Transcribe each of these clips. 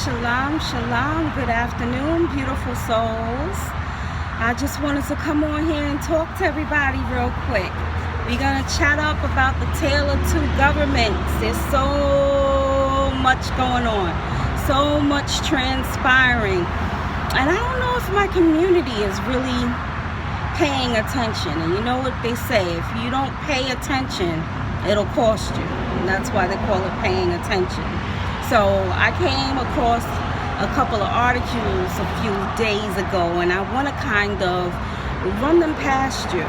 Shalom, shalom. Good afternoon, beautiful souls. I just wanted to come on here and talk to everybody real quick. We're going to chat up about the tale of two governments. There's so much going on, so much transpiring. And I don't know if my community is really paying attention. And you know what they say, if you don't pay attention, it'll cost you. And that's why they call it paying attention. So I came across a couple of articles a few days ago, and I want to kind of run them past you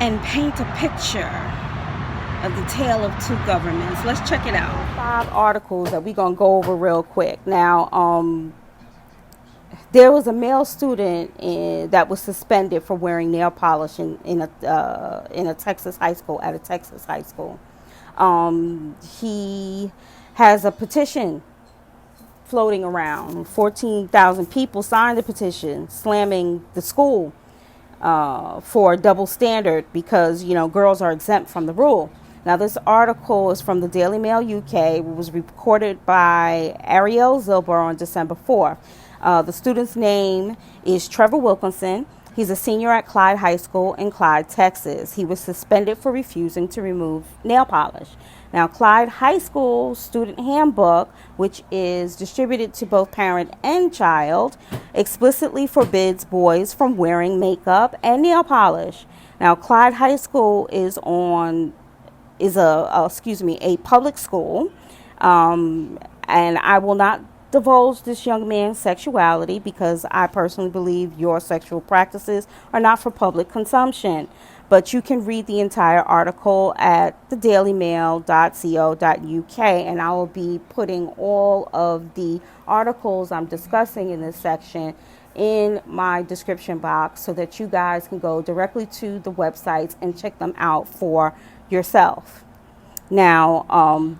and paint a picture of the tale of two governments. Let's check it out. 5 articles that we're going to go over real quick. Now, there was a male student that was suspended for wearing nail polish in a Texas high school, at a Texas high school. He has a petition floating around. 14,000 people signed the petition slamming the school for a double standard because, girls are exempt from the rule. Now, this article is from the Daily Mail UK. It was recorded by Ariel Zilber on December 4th. The student's name is Trevor Wilkinson. He's a senior at Clyde High School in Clyde, Texas. He was suspended for refusing to remove nail polish. Now, Clyde High School Student Handbook, which is distributed to both parent and child, explicitly forbids boys from wearing makeup and nail polish. Now, Clyde High School is a public school, and I will not divulge this young man's sexuality because I personally believe your sexual practices are not for public consumption. But you can read the entire article at thedailymail.co.uk, and I will be putting all of the articles I'm discussing in this section in my description box so that you guys can go directly to the websites and check them out for yourself. Now,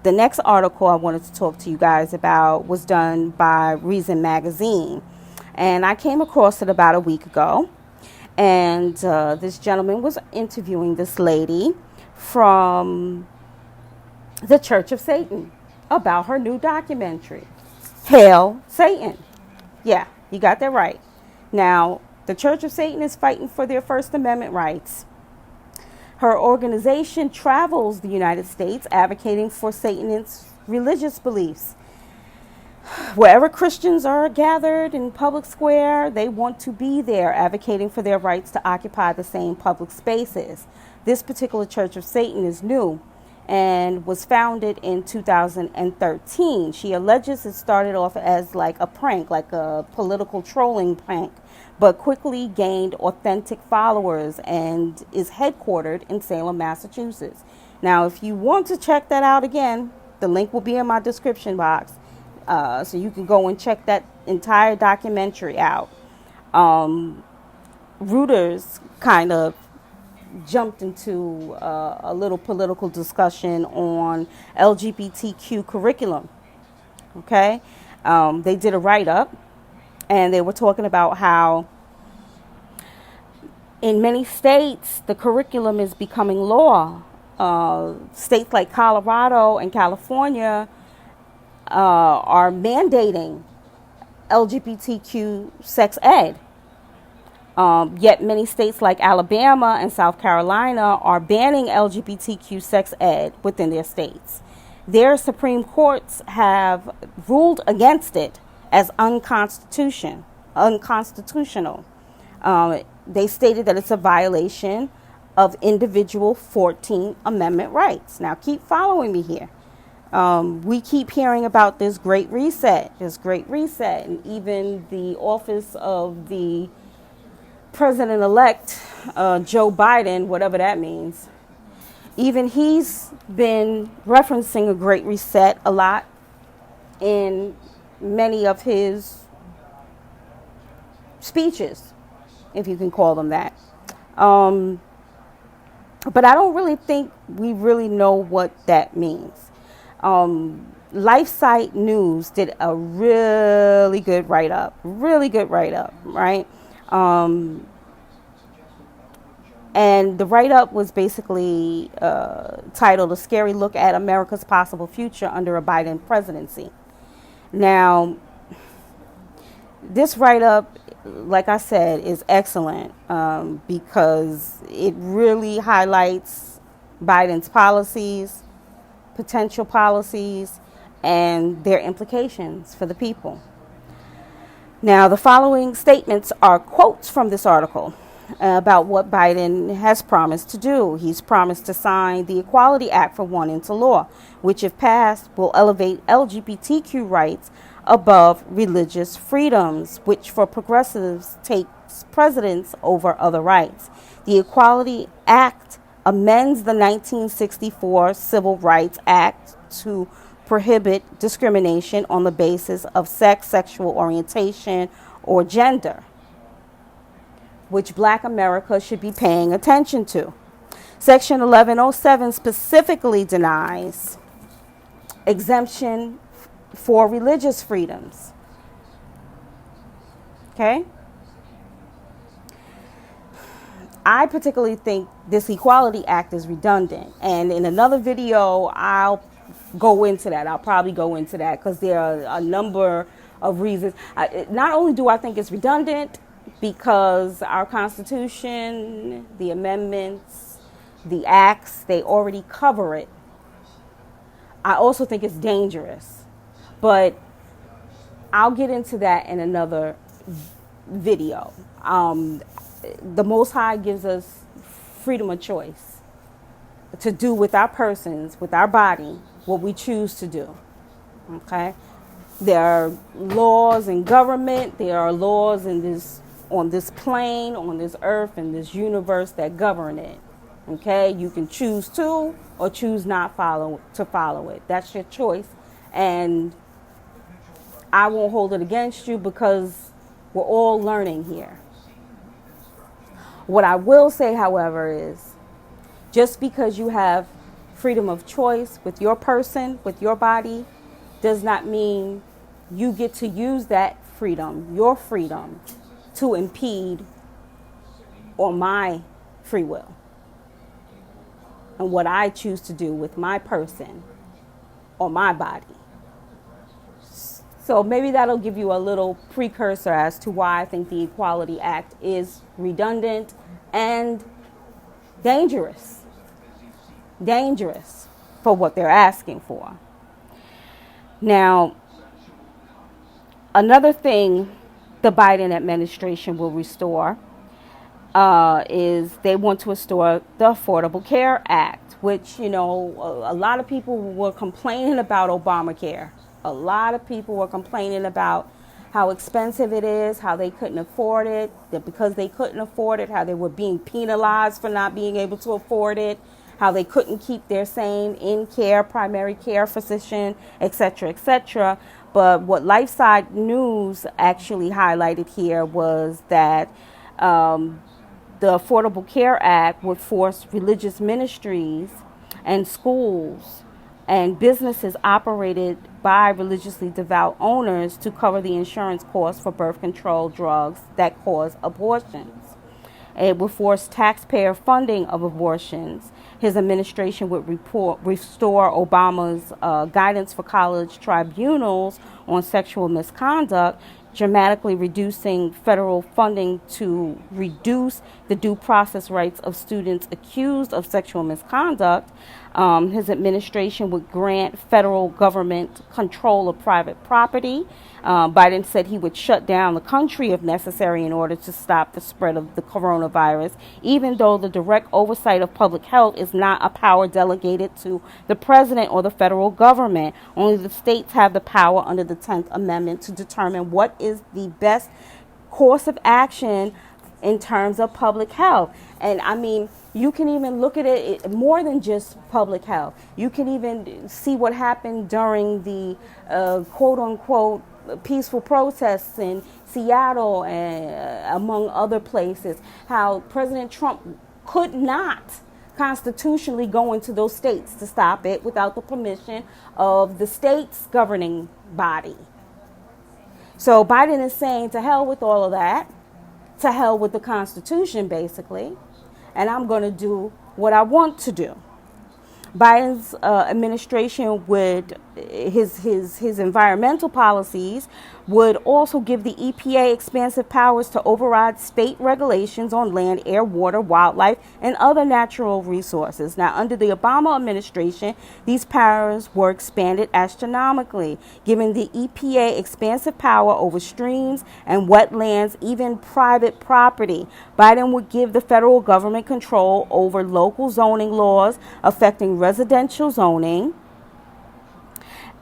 the next article I wanted to talk to you guys about was done by Reason Magazine, and I came across it about a week ago. And this gentleman was interviewing this lady from the Church of Satan about her new documentary, Hail Satan. Yeah, you got that right. Now, the Church of Satan is fighting for their First Amendment rights. Her organization travels the United States advocating for Satanist religious beliefs. Wherever Christians are gathered in public square, they want to be there advocating for their rights to occupy the same public spaces. This particular Church of Satan is new and was founded in 2013. She alleges it started off as like a prank, like a political trolling prank, but quickly gained authentic followers and is headquartered in Salem, Massachusetts. Now, if you want to check that out again, the link will be in my description box. So you can go and check that entire documentary out. Reuters kind of jumped into a little political discussion on LGBTQ curriculum. Okay? They did a write-up, and they were talking about how in many states the curriculum is becoming law. States like Colorado and California are mandating LGBTQ sex ed. Yet many states like Alabama and South Carolina are banning LGBTQ sex ed within their states. Their Supreme Courts have ruled against it as unconstitutional. They stated that it's a violation of individual 14th Amendment rights. Now keep following me here. We keep hearing about this great reset, and even the office of the president-elect, Joe Biden, whatever that means, even he's been referencing a great reset a lot in many of his speeches, if you can call them that. But I don't really think we really know what that means. LifeSite News did a really good write-up, right? And the write-up was basically titled "A Scary Look at America's Possible Future Under a Biden Presidency." Now, this write-up, like I said, is excellent because it really highlights Biden's policies, potential policies, and their implications for the people. Now, the following statements are quotes from this article about what Biden has promised to do. He's promised to sign the Equality Act for One into law, which, if passed, will elevate LGBTQ rights above religious freedoms, which for progressives takes precedence over other rights. The Equality Act amends the 1964 Civil Rights Act to prohibit discrimination on the basis of sex, sexual orientation, or gender, which Black America should be paying attention to. Section 1107 specifically denies exemption for religious freedoms. Okay? I particularly think this Equality Act is redundant. And in another video, I'll go into that. I'll probably go into that because there are a number of reasons. Not only do I think it's redundant, because our Constitution, the amendments, the acts, they already cover it. I also think it's dangerous. But I'll get into that in another video. The Most High gives us freedom of choice to do with our persons, with our body, what we choose to do. Okay? There are laws in government. There are laws on this plane, on this earth, in this universe that govern it. Okay? You can choose to or choose not to follow it. That's your choice. And I won't hold it against you because we're all learning here. What I will say, however, is just because you have freedom of choice with your person, with your body, does not mean you get to use that freedom, your freedom, to impede on my free will and what I choose to do with my person or my body. So maybe that'll give you a little precursor as to why I think the Equality Act is redundant and dangerous. Dangerous for what they're asking for. Now, another thing the Biden administration will restore is they want to restore the Affordable Care Act, which, a lot of people were complaining about Obamacare. A lot of people were complaining about how expensive it is, how they couldn't afford it, that because they couldn't afford it, how they were being penalized for not being able to afford it, how they couldn't keep their same in-care, primary care physician, etc., etc. But what LifeSide News actually highlighted here was that the Affordable Care Act would force religious ministries and schools and businesses operated by religiously devout owners to cover the insurance costs for birth control drugs that cause abortions. It would force taxpayer funding of abortions. His administration would restore Obama's guidance for college tribunals on sexual misconduct, dramatically reducing federal funding to reduce the due process rights of students accused of sexual misconduct. His administration would grant federal government control of private property. Biden said he would shut down the country if necessary in order to stop the spread of the coronavirus, even though the direct oversight of public health is not a power delegated to the president or the federal government. Only the states have the power under the 10th Amendment to determine what is the best course of action in terms of public health. And I mean, you can even look at it more than just public health. You can even see what happened during the quote unquote peaceful protests in Seattle and among other places, how President Trump could not constitutionally go into those states to stop it without the permission of the state's governing body. So Biden is saying to hell with all of that, to hell with the Constitution, basically. and I'm going to do what I want to do. Biden's administration would his environmental policies would also give the EPA expansive powers to override state regulations on land, air, water, wildlife, and other natural resources. Now, under the Obama administration, these powers were expanded astronomically, giving the EPA expansive power over streams and wetlands, even private property. Biden would give the federal government control over local zoning laws affecting residential zoning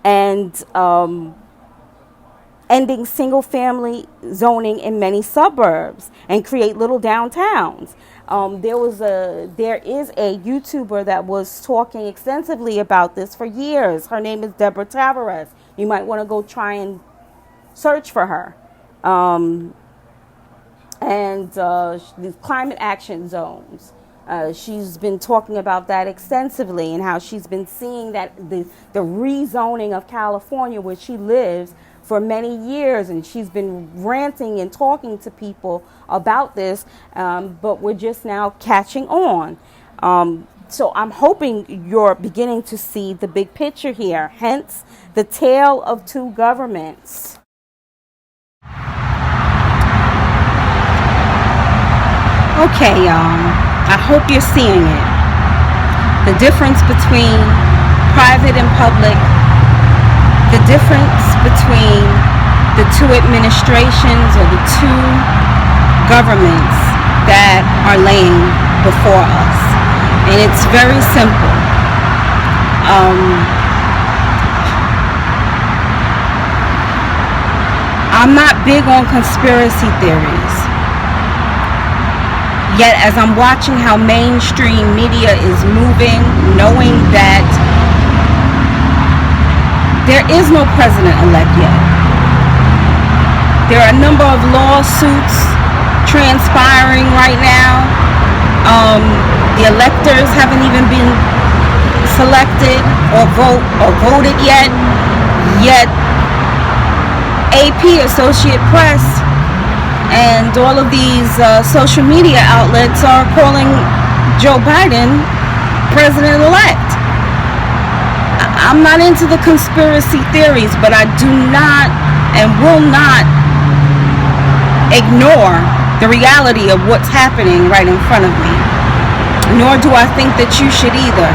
and ending single-family zoning in many suburbs and create little downtowns. There is a YouTuber that was talking extensively about this for years. Her name is Deborah Tavares. You might want to go try and search for her. These climate action zones. She's been talking about that extensively and how she's been seeing that the rezoning of California, where she lives, for many years, and she's been ranting and talking to people about this, but we're just now catching on. So I'm hoping you're beginning to see the big picture here, hence the tale of two governments. Okay, I hope you're seeing it. The difference between private and public, the difference between the two administrations or the two governments that are laying before us. And it's very simple. I'm not big on conspiracy theories. Yet as I'm watching how mainstream media is moving, knowing that there is no president-elect yet. There are a number of lawsuits transpiring right now. The electors haven't even been selected or voted yet. Yet AP, Associate Press, and all of these social media outlets are calling Joe Biden president-elect. I'm not into the conspiracy theories, but I do not and will not ignore the reality of what's happening right in front of me. Nor do I think that you should either.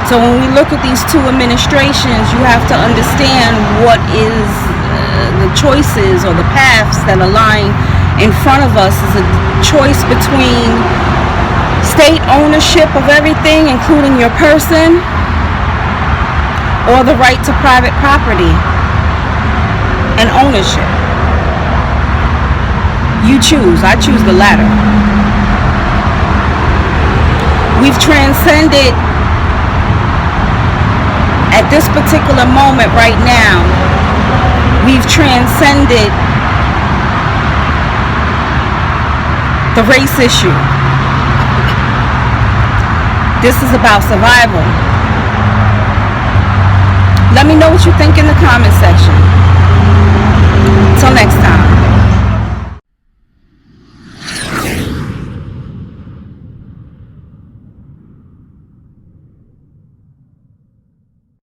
So when we look at these two administrations, you have to understand what is the choices or the paths that are lying in front of us. Is a choice between state ownership of everything, including your person, or the right to private property and ownership. You choose. I choose the latter. We've transcended, at this particular moment right now, we've transcended the race issue. This is about survival. Let me know what you think in the comment section. Till next time.